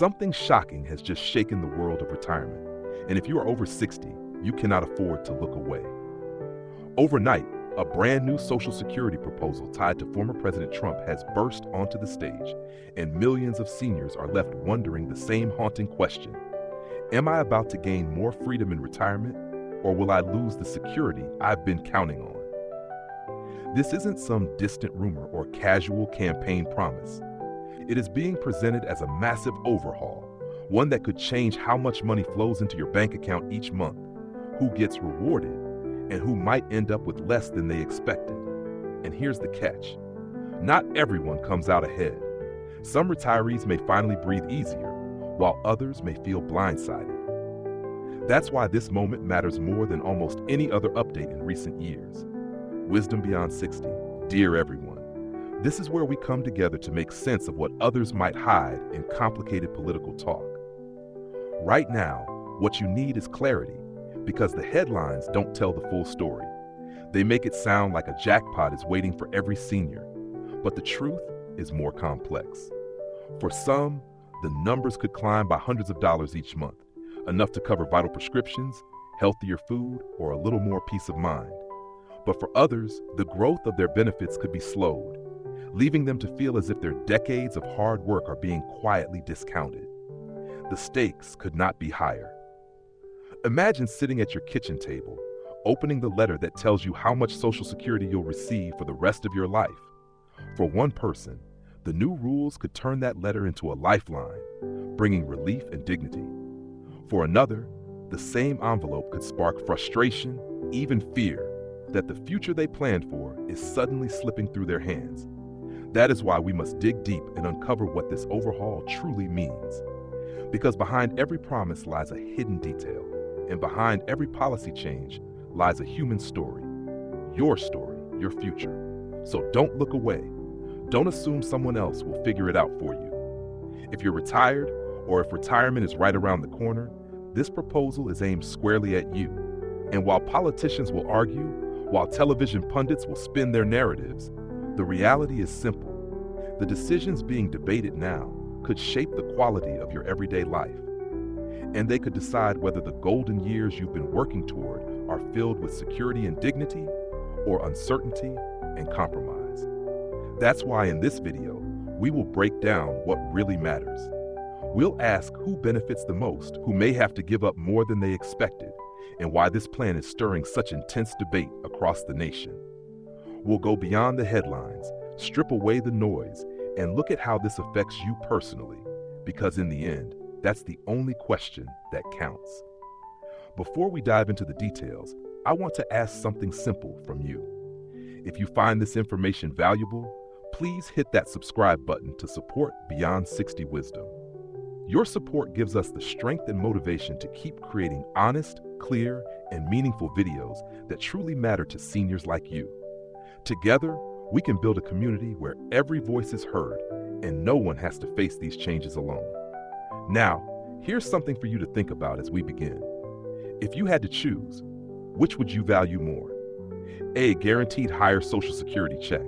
Something shocking has just shaken the world of retirement, and if you are over 60, you cannot afford to look away. Overnight, a brand new Social Security proposal tied to former President Trump has burst onto the stage, and millions of seniors are left wondering the same haunting question. Am I about to gain more freedom in retirement, or will I lose the security I've been counting on? This isn't some distant rumor or casual campaign promise. It is being presented as a massive overhaul, one that could change how much money flows into your bank account each month, who gets rewarded, and who might end up with less than they expected. And here's the catch. Not everyone comes out ahead. Some retirees may finally breathe easier, while others may feel blindsided. That's why this moment matters more than almost any other update in recent years. Wisdom Beyond 60, dear everyone. This is where we come together to make sense of what others might hide in complicated political talk. Right now, what you need is clarity, because the headlines don't tell the full story. They make it sound like a jackpot is waiting for every senior, but the truth is more complex. For some, the numbers could climb by hundreds of dollars each month, enough to cover vital prescriptions, healthier food, or a little more peace of mind. But for others, the growth of their benefits could be slowed, leaving them to feel as if their decades of hard work are being quietly discounted. The stakes could not be higher. Imagine sitting at your kitchen table, opening the letter that tells you how much Social Security you'll receive for the rest of your life. For one person, the new rules could turn that letter into a lifeline, bringing relief and dignity. For another, the same envelope could spark frustration, even fear, that the future they planned for is suddenly slipping through their hands. That is why we must dig deep and uncover what this overhaul truly means. Because behind every promise lies a hidden detail, and behind every policy change lies a human story, your future. So don't look away. Don't assume someone else will figure it out for you. If you're retired, or if retirement is right around the corner, this proposal is aimed squarely at you. And while politicians will argue, while television pundits will spin their narratives, the reality is simple. The decisions being debated now could shape the quality of your everyday life. And they could decide whether the golden years you've been working toward are filled with security and dignity, or uncertainty and compromise. That's why in this video, we will break down what really matters. We'll ask who benefits the most, who may have to give up more than they expected, and why this plan is stirring such intense debate across the nation. We'll go beyond the headlines, strip away the noise, and look at how this affects you personally, because in the end, that's the only question that counts. Before we dive into the details, I want to ask something simple from you. If you find this information valuable, please hit that subscribe button to support Beyond 60 Wisdom. Your support gives us the strength and motivation to keep creating honest, clear, and meaningful videos that truly matter to seniors like you. Together, we can build a community where every voice is heard and no one has to face these changes alone. Now, here's something for you to think about as we begin. If you had to choose, which would you value more? A, guaranteed higher Social Security check,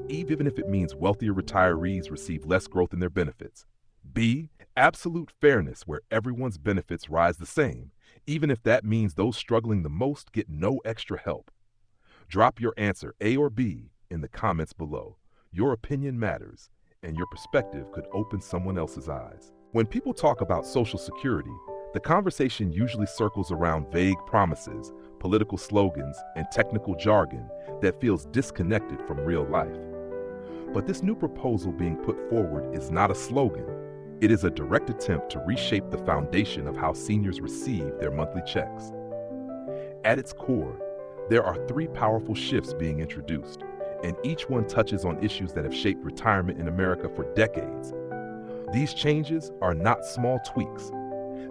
even if it means wealthier retirees receive less growth in their benefits. B, absolute fairness where everyone's benefits rise the same, even if that means those struggling the most get no extra help. Drop your answer, A or B, in the comments below. Your opinion matters, and your perspective could open someone else's eyes. When people talk about Social Security, the conversation usually circles around vague promises, political slogans, and technical jargon that feels disconnected from real life. But this new proposal being put forward is not a slogan. It is a direct attempt to reshape the foundation of how seniors receive their monthly checks. At its core, there are three powerful shifts being introduced, and each one touches on issues that have shaped retirement in America for decades. These changes are not small tweaks.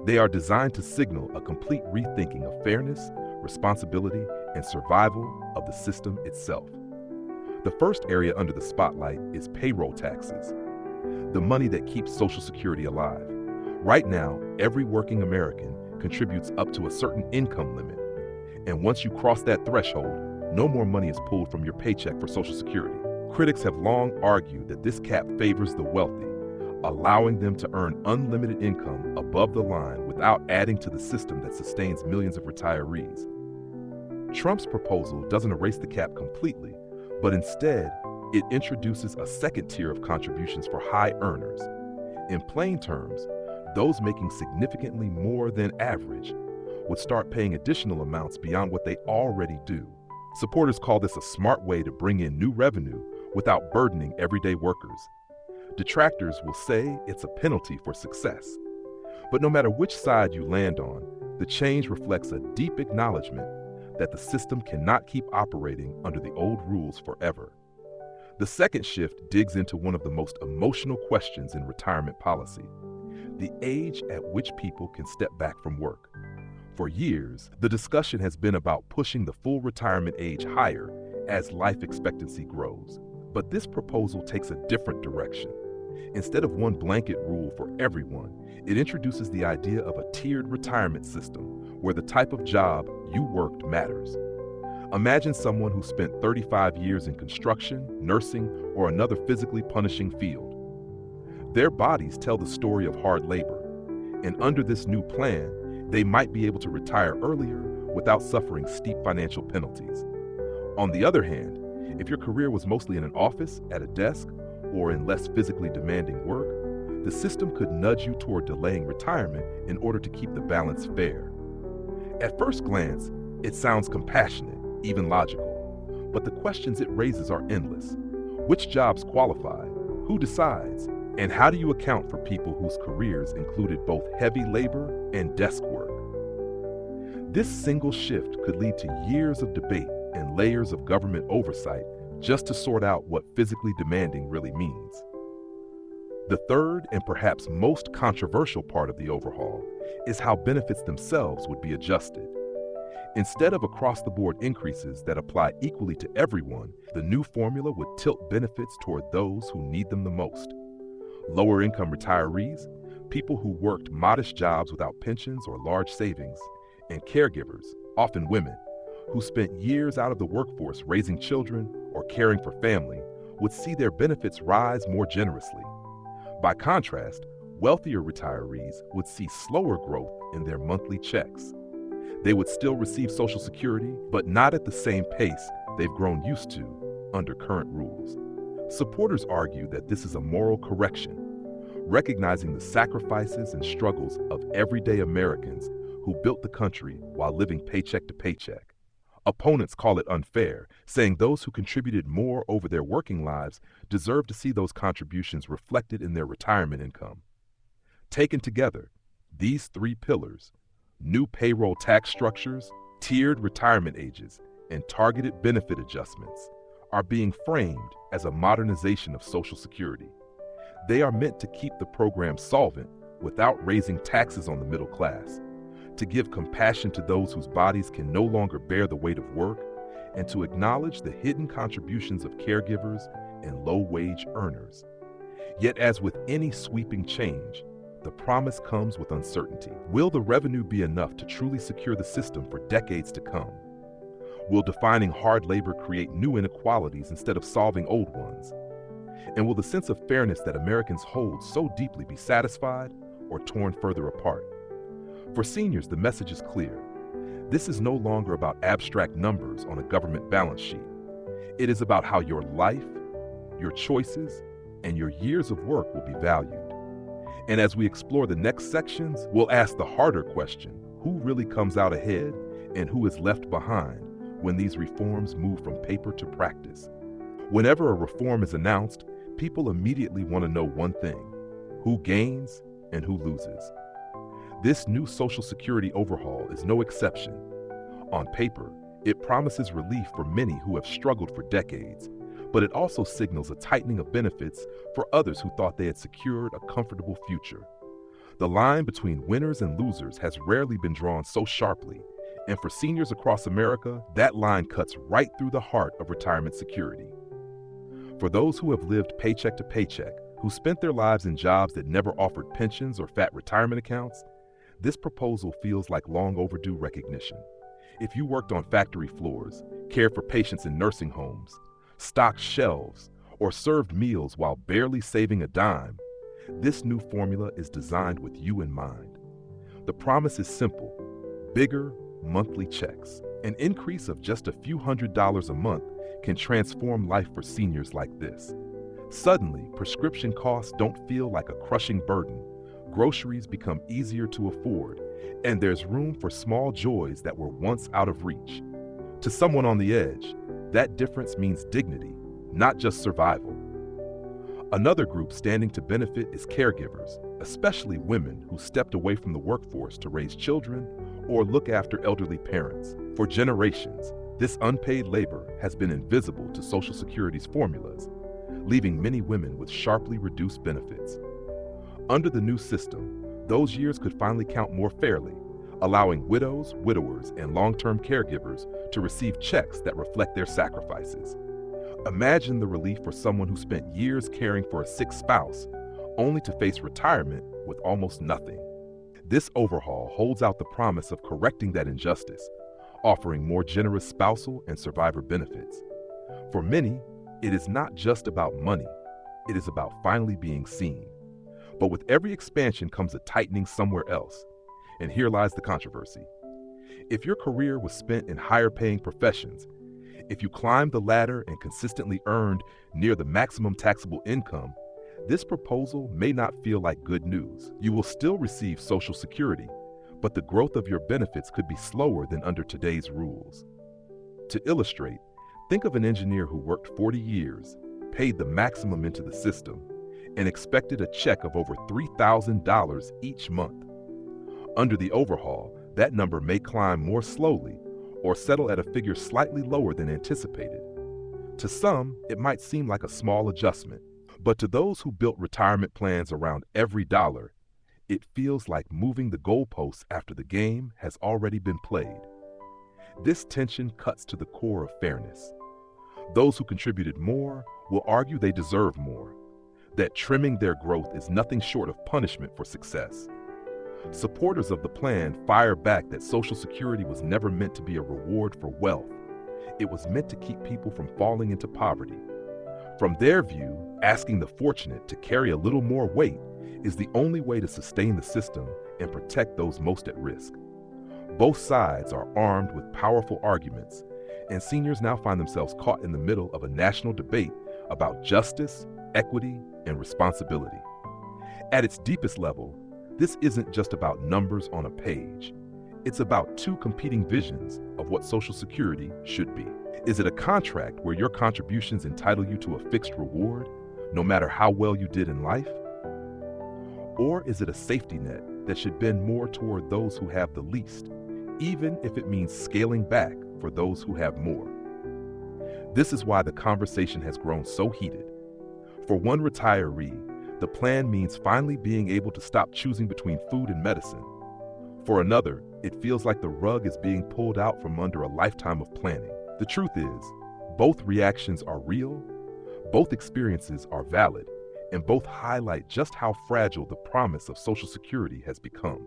They are designed to signal a complete rethinking of fairness, responsibility, and survival of the system itself. The first area under the spotlight is payroll taxes, the money that keeps Social Security alive. Right now, every working American contributes up to a certain income limit, and once you cross that threshold, no more money is pulled from your paycheck for Social Security. Critics have long argued that this cap favors the wealthy, allowing them to earn unlimited income above the line without adding to the system that sustains millions of retirees. Trump's proposal doesn't erase the cap completely, but instead, it introduces a second tier of contributions for high earners. In plain terms, those making significantly more than average would start paying additional amounts beyond what they already do. Supporters call this a smart way to bring in new revenue without burdening everyday workers. Detractors will say it's a penalty for success. But no matter which side you land on, the change reflects a deep acknowledgement that the system cannot keep operating under the old rules forever. The second shift digs into one of the most emotional questions in retirement policy: the age at which people can step back from work. For years, the discussion has been about pushing the full retirement age higher as life expectancy grows. But this proposal takes a different direction. Instead of one blanket rule for everyone, it introduces the idea of a tiered retirement system where the type of job you worked matters. Imagine someone who spent 35 years in construction, nursing, or another physically punishing field. Their bodies tell the story of hard labor, and under this new plan, they might be able to retire earlier without suffering steep financial penalties. On the other hand, if your career was mostly in an office, at a desk, or in less physically demanding work, the system could nudge you toward delaying retirement in order to keep the balance fair. At first glance, it sounds compassionate, even logical, but the questions it raises are endless. Which jobs qualify? Who decides? And how do you account for people whose careers included both heavy labor and desk work? This single shift could lead to years of debate and layers of government oversight just to sort out what physically demanding really means. The third and perhaps most controversial part of the overhaul is how benefits themselves would be adjusted. Instead of across-the-board increases that apply equally to everyone, the new formula would tilt benefits toward those who need them the most. Lower-income retirees, people who worked modest jobs without pensions or large savings, and caregivers, often women, who spent years out of the workforce raising children or caring for family, would see their benefits rise more generously. By contrast, wealthier retirees would see slower growth in their monthly checks. They would still receive Social Security, but not at the same pace they've grown used to under current rules. Supporters argue that this is a moral correction, recognizing the sacrifices and struggles of everyday Americans who built the country while living paycheck to paycheck. Opponents call it unfair, saying those who contributed more over their working lives deserve to see those contributions reflected in their retirement income. Taken together, these three pillars, new payroll tax structures, tiered retirement ages, and targeted benefit adjustments, are being framed as a modernization of Social Security. They are meant to keep the program solvent without raising taxes on the middle class, to give compassion to those whose bodies can no longer bear the weight of work, and to acknowledge the hidden contributions of caregivers and low-wage earners. Yet, as with any sweeping change, the promise comes with uncertainty. Will the revenue be enough to truly secure the system for decades to come? Will defining hard labor create new inequalities instead of solving old ones? And will the sense of fairness that Americans hold so deeply be satisfied or torn further apart? For seniors, the message is clear. This is no longer about abstract numbers on a government balance sheet. It is about how your life, your choices, and your years of work will be valued. And as we explore the next sections, we'll ask the harder question: who really comes out ahead and who is left behind when these reforms move from paper to practice? Whenever a reform is announced, people immediately want to know one thing: who gains and who loses. This new Social Security overhaul is no exception. On paper, it promises relief for many who have struggled for decades, but it also signals a tightening of benefits for others who thought they had secured a comfortable future. The line between winners and losers has rarely been drawn so sharply, and for seniors across America, that line cuts right through the heart of retirement security. For those who have lived paycheck to paycheck, who spent their lives in jobs that never offered pensions or fat retirement accounts, this proposal feels like long overdue recognition. If you worked on factory floors, cared for patients in nursing homes, stocked shelves, or served meals while barely saving a dime, This new formula is designed with you in mind. The promise is simple: bigger monthly checks. An increase of just a few $100s a month can transform life for seniors like this. Suddenly, prescription costs don't feel like a crushing burden. Groceries become easier to afford, and there's room for small joys that were once out of reach. To someone on the edge, that difference means dignity, not just survival. Another group standing to benefit is caregivers, especially women who stepped away from the workforce to raise children or look after elderly parents. For generations, this unpaid labor has been invisible to Social Security's formulas, leaving many women with sharply reduced benefits. Under the new system, those years could finally count more fairly, allowing widows, widowers, and long-term caregivers to receive checks that reflect their sacrifices. Imagine the relief for someone who spent years caring for a sick spouse, only to face retirement with almost nothing. This overhaul holds out the promise of correcting that injustice, offering more generous spousal and survivor benefits. For many, it is not just about money, it is about finally being seen. But with every expansion comes a tightening somewhere else. And here lies the controversy. If your career was spent in higher-paying professions, if you climbed the ladder and consistently earned near the maximum taxable income, this proposal may not feel like good news. You will still receive Social Security, but the growth of your benefits could be slower than under today's rules. To illustrate, think of an engineer who worked 40 years, paid the maximum into the system, and expected a check of over $3,000 each month. Under the overhaul, that number may climb more slowly or settle at a figure slightly lower than anticipated. To some, it might seem like a small adjustment, but to those who built retirement plans around every dollar, it feels like moving the goalposts after the game has already been played. This tension cuts to the core of fairness. Those who contributed more will argue they deserve more, that trimming their growth is nothing short of punishment for success. Supporters of the plan fire back that Social Security was never meant to be a reward for wealth. It was meant to keep people from falling into poverty. From their view, asking the fortunate to carry a little more weight is the only way to sustain the system and protect those most at risk. Both sides are armed with powerful arguments, and seniors now find themselves caught in the middle of a national debate about justice, equity, and responsibility. At its deepest level, this isn't just about numbers on a page. It's about two competing visions of what Social Security should be. Is it a contract where your contributions entitle you to a fixed reward, no matter how well you did in life? Or is it a safety net that should bend more toward those who have the least, even if it means scaling back for those who have more? This is why the conversation has grown so heated. For one retiree, the plan means finally being able to stop choosing between food and medicine. For another, it feels like the rug is being pulled out from under a lifetime of planning. The truth is, both reactions are real, both experiences are valid, and both highlight just how fragile the promise of Social Security has become.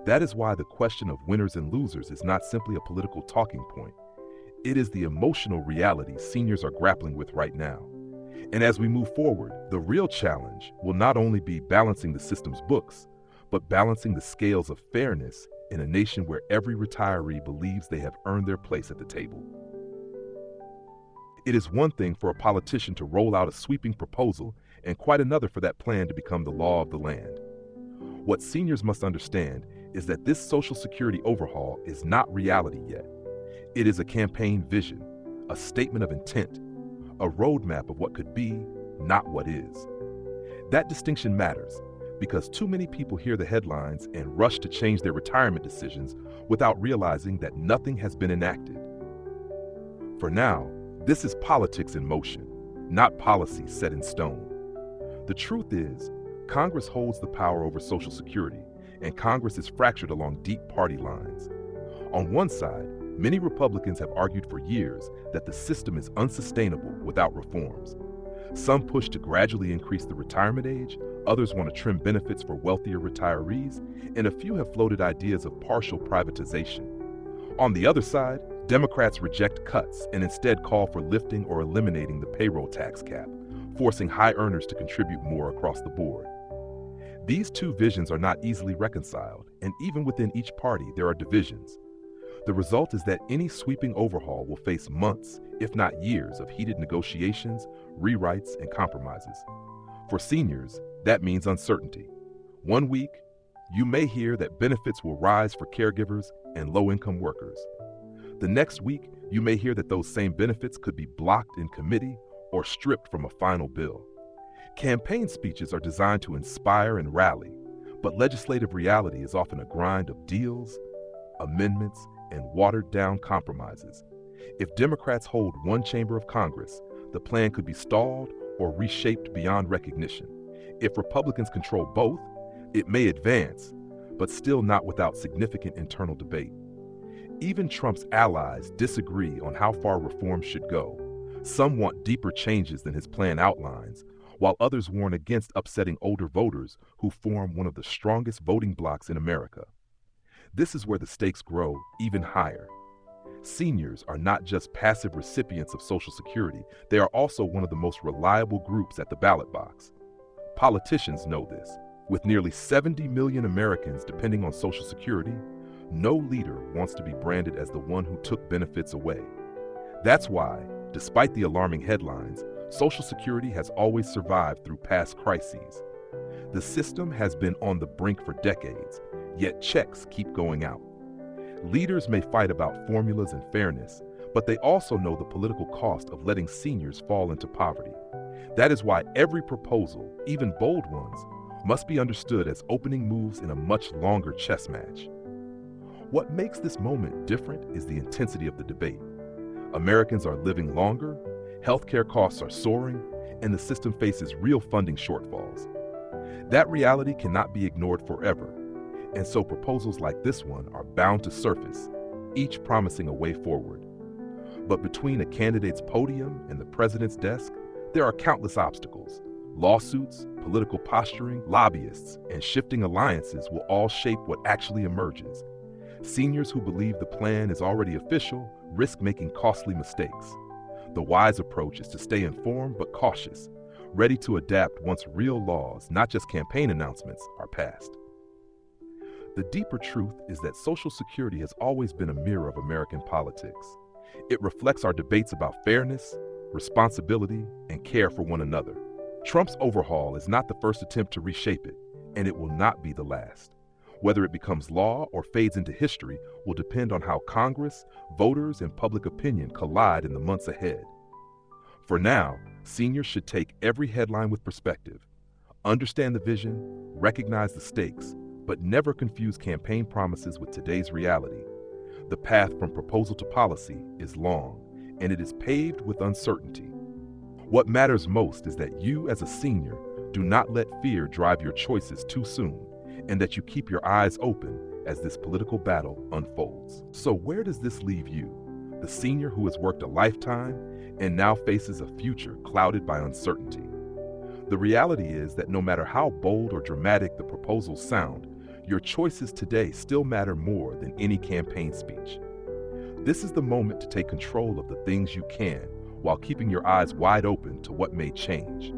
That is why the question of winners and losers is not simply a political talking point. It is the emotional reality seniors are grappling with right now. And as we move forward, the real challenge will not only be balancing the system's books, but balancing the scales of fairness in a nation where every retiree believes they have earned their place at the table. It is one thing for a politician to roll out a sweeping proposal and quite another for that plan to become the law of the land. What seniors must understand is that this Social Security overhaul is not reality yet. It is a campaign vision, a statement of intent, a roadmap of what could be, not what is. That distinction matters because too many people hear the headlines and rush to change their retirement decisions without realizing that nothing has been enacted. For now, this is politics in motion, not policy set in stone. The truth is, Congress holds the power over Social Security, and Congress is fractured along deep party lines. On one side, many Republicans have argued for years that the system is unsustainable without reforms. Some push to gradually increase the retirement age, others want to trim benefits for wealthier retirees, and a few have floated ideas of partial privatization. On the other side, Democrats reject cuts and instead call for lifting or eliminating the payroll tax cap, forcing high earners to contribute more across the board. These two visions are not easily reconciled, and even within each party, there are divisions. The result is that any sweeping overhaul will face months, if not years, of heated negotiations, rewrites, and compromises. For seniors, that means uncertainty. One week, you may hear that benefits will rise for caregivers and low-income workers. The next week, you may hear that those same benefits could be blocked in committee or stripped from a final bill. Campaign speeches are designed to inspire and rally, but legislative reality is often a grind of deals, amendments, and watered-down compromises. If Democrats hold one chamber of Congress, the plan could be stalled or reshaped beyond recognition. If Republicans control both, it may advance, but still not without significant internal debate. Even Trump's allies disagree on how far reform should go. Some want deeper changes than his plan outlines, while others warn against upsetting older voters who form one of the strongest voting blocs in America. This is where the stakes grow even higher. Seniors are not just passive recipients of Social Security, they are also one of the most reliable groups at the ballot box. Politicians know this. With nearly 70 million Americans depending on Social Security, no leader wants to be branded as the one who took benefits away. That's why, despite the alarming headlines, Social Security has always survived through past crises. The system has been on the brink for decades, yet checks keep going out. Leaders may fight about formulas and fairness, but they also know the political cost of letting seniors fall into poverty. That is why every proposal, even bold ones, must be understood as opening moves in a much longer chess match. What makes this moment different is the intensity of the debate. Americans are living longer, healthcare costs are soaring, and the system faces real funding shortfalls. That reality cannot be ignored forever, and so proposals like this one are bound to surface, each promising a way forward. But between a candidate's podium and the president's desk, there are countless obstacles. Lawsuits, political posturing, lobbyists, and shifting alliances will all shape what actually emerges. Seniors who believe the plan is already official risk making costly mistakes. The wise approach is to stay informed but cautious, ready to adapt once real laws, not just campaign announcements, are passed. The deeper truth is that Social Security has always been a mirror of American politics. It reflects our debates about fairness, responsibility, and care for one another. Trump's overhaul is not the first attempt to reshape it, and it will not be the last. Whether it becomes law or fades into history will depend on how Congress, voters, and public opinion collide in the months ahead. For now, seniors should take every headline with perspective, understand the vision, recognize the stakes, but never confuse campaign promises with today's reality. The path from proposal to policy is long, and it is paved with uncertainty. What matters most is that you, as a senior, do not let fear drive your choices too soon, and that you keep your eyes open as this political battle unfolds. So where does this leave you, the senior who has worked a lifetime and now faces a future clouded by uncertainty? The reality is that no matter how bold or dramatic the proposals sound, your choices today still matter more than any campaign speech. This is the moment to take control of the things you can, while keeping your eyes wide open to what may change.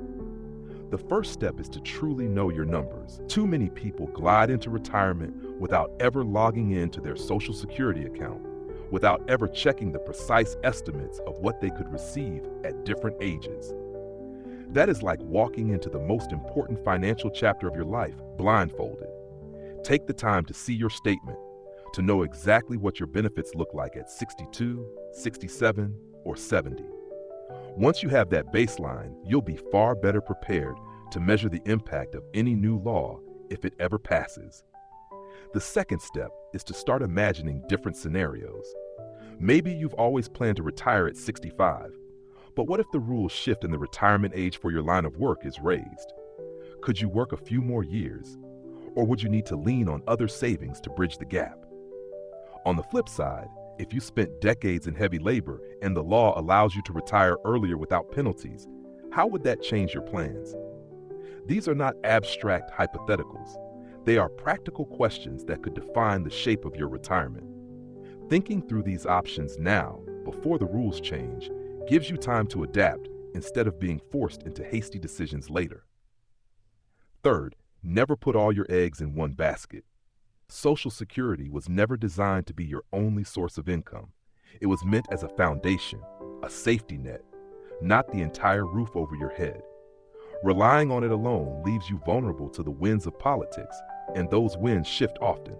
The first step is to truly know your numbers. Too many people glide into retirement without ever logging into their Social Security account, without ever checking the precise estimates of what they could receive at different ages. That is like walking into the most important financial chapter of your life blindfolded. Take the time to see your statement, to know exactly what your benefits look like at 62, 67, or 70. Once you have that baseline, you'll be far better prepared to measure the impact of any new law if it ever passes. The second step is to start imagining different scenarios. Maybe you've always planned to retire at 65, but what if the rules shift and the retirement age for your line of work is raised? Could you work a few more years? Or would you need to lean on other savings to bridge the gap? On the flip side, if you spent decades in heavy labor and the law allows you to retire earlier without penalties, how would that change your plans? These are not abstract hypotheticals. They are practical questions that could define the shape of your retirement. Thinking through these options now, before the rules change, gives you time to adapt instead of being forced into hasty decisions later. Third, Never put all your eggs in one basket. Social Security was never designed to be your only source of income. It was meant as a foundation, a safety net, not the entire roof over your head. Relying on it alone leaves you vulnerable to the winds of politics, and those winds shift often.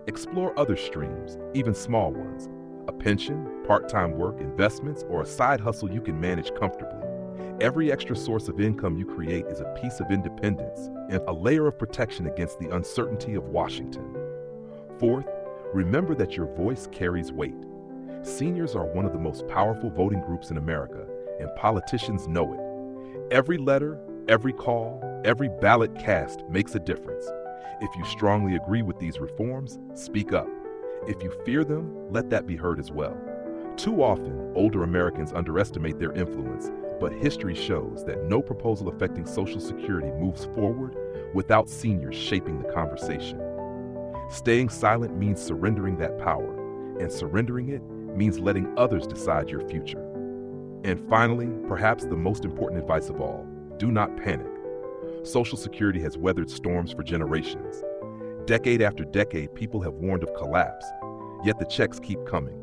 Explore other streams, even small ones. A pension, part-time work, investments, or a side hustle you can manage comfortably. Every extra source of income you create is a piece of independence and a layer of protection against the uncertainty of Washington. Fourth, remember that your voice carries weight. Seniors are one of the most powerful voting groups in America, and politicians know it. Every letter, every call, every ballot cast makes a difference. If you strongly agree with these reforms, speak up. If you fear them, let that be heard as well. Too often, older Americans underestimate their influence, but history shows that no proposal affecting Social Security moves forward without seniors shaping the conversation. Staying silent means surrendering that power, and surrendering it means letting others decide your future. And finally, perhaps the most important advice of all, do not panic. Social Security has weathered storms for generations. Decade after decade, people have warned of collapse, yet the checks keep coming.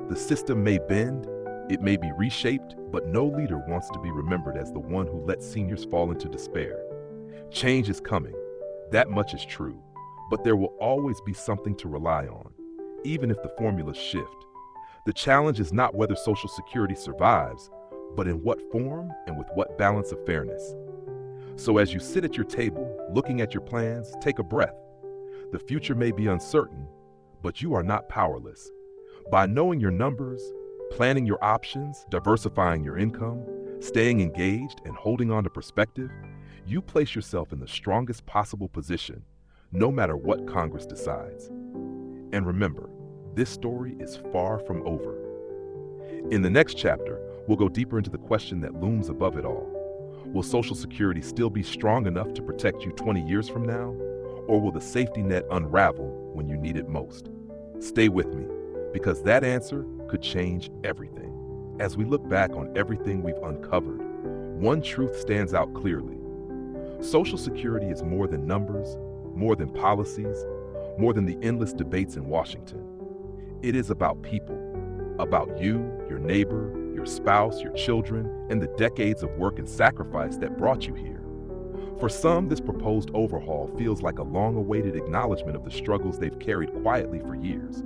The system may bend, it may be reshaped, but no leader wants to be remembered as the one who let seniors fall into despair. Change is coming, that much is true, but there will always be something to rely on, even if the formulas shift. The challenge is not whether Social Security survives, but in what form and with what balance of fairness. So as you sit at your table, looking at your plans, take a breath. The future may be uncertain, but you are not powerless. By knowing your numbers, planning your options, diversifying your income, staying engaged, and holding on to perspective, you place yourself in the strongest possible position, no matter what Congress decides. And remember, this story is far from over. In the next chapter, we'll go deeper into the question that looms above it all. Will Social Security still be strong enough to protect you 20 years from now? Or will the safety net unravel when you need it most? Stay with me, because that answer could change everything. As we look back on everything we've uncovered, one truth stands out clearly. Social Security is more than numbers, more than policies, more than the endless debates in Washington. It is about people, about you, your neighbor, your spouse, your children, and the decades of work and sacrifice that brought you here. For some, this proposed overhaul feels like a long-awaited acknowledgement of the struggles they've carried quietly for years.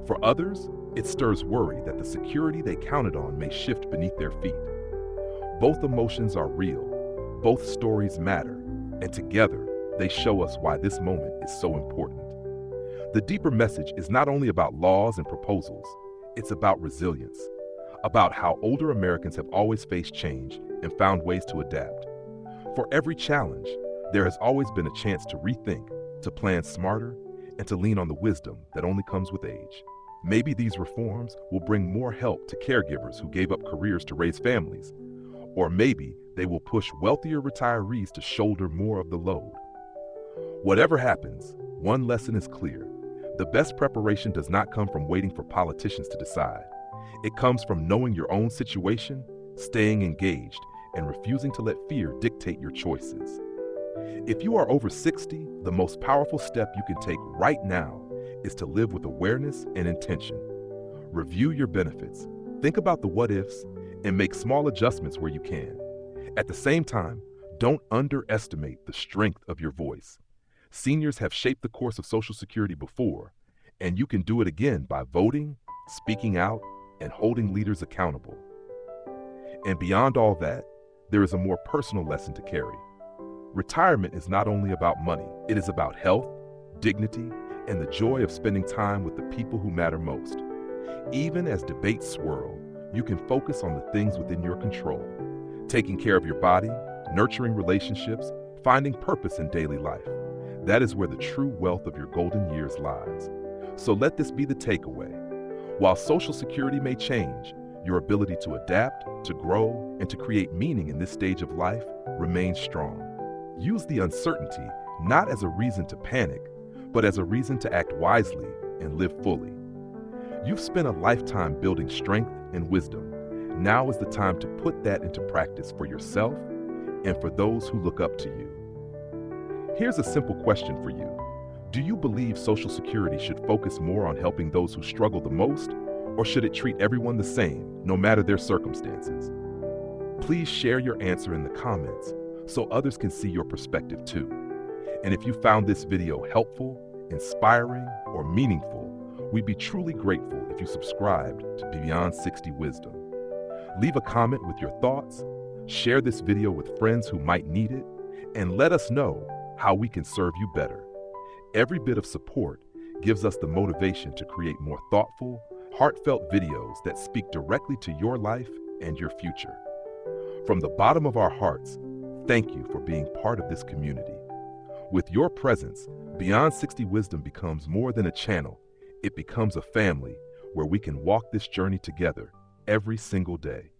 For others, it stirs worry that the security they counted on may shift beneath their feet. Both emotions are real, both stories matter, and together, they show us why this moment is so important. The deeper message is not only about laws and proposals, it's about resilience, about how older Americans have always faced change and found ways to adapt. For every challenge, there has always been a chance to rethink, to plan smarter, and to lean on the wisdom that only comes with age. Maybe these reforms will bring more help to caregivers who gave up careers to raise families, or maybe they will push wealthier retirees to shoulder more of the load. Whatever happens, one lesson is clear. The best preparation does not come from waiting for politicians to decide. It comes from knowing your own situation, staying engaged, and refusing to let fear dictate your choices. If you are over 60, the most powerful step you can take right now is to live with awareness and intention. Review your benefits, think about the what-ifs, and make small adjustments where you can. At the same time, don't underestimate the strength of your voice. Seniors have shaped the course of Social Security before, and you can do it again by voting, speaking out, and holding leaders accountable. And beyond all that, there is a more personal lesson to carry. Retirement is not only about money, it is about health, dignity, and the joy of spending time with the people who matter most. Even as debates swirl, you can focus on the things within your control, taking care of your body, nurturing relationships, finding purpose in daily life. That is where the true wealth of your golden years lies. So let this be the takeaway. While Social Security may change, your ability to adapt, to grow, and to create meaning in this stage of life remains strong. Use the uncertainty not as a reason to panic, but as a reason to act wisely and live fully. You've spent a lifetime building strength and wisdom. Now is the time to put that into practice for yourself and for those who look up to you. Here's a simple question for you. Do you believe Social Security should focus more on helping those who struggle the most, or should it treat everyone the same, no matter their circumstances? Please share your answer in the comments so others can see your perspective too. And if you found this video helpful, inspiring, or meaningful, we'd be truly grateful if you subscribed to Beyond 60 Wisdom. Leave a comment with your thoughts, share this video with friends who might need it, and let us know how we can serve you better. Every bit of support gives us the motivation to create more thoughtful, heartfelt videos that speak directly to your life and your future. From the bottom of our hearts, thank you for being part of this community. With your presence, Beyond 60 Wisdom becomes more than a channel. It becomes a family where we can walk this journey together every single day.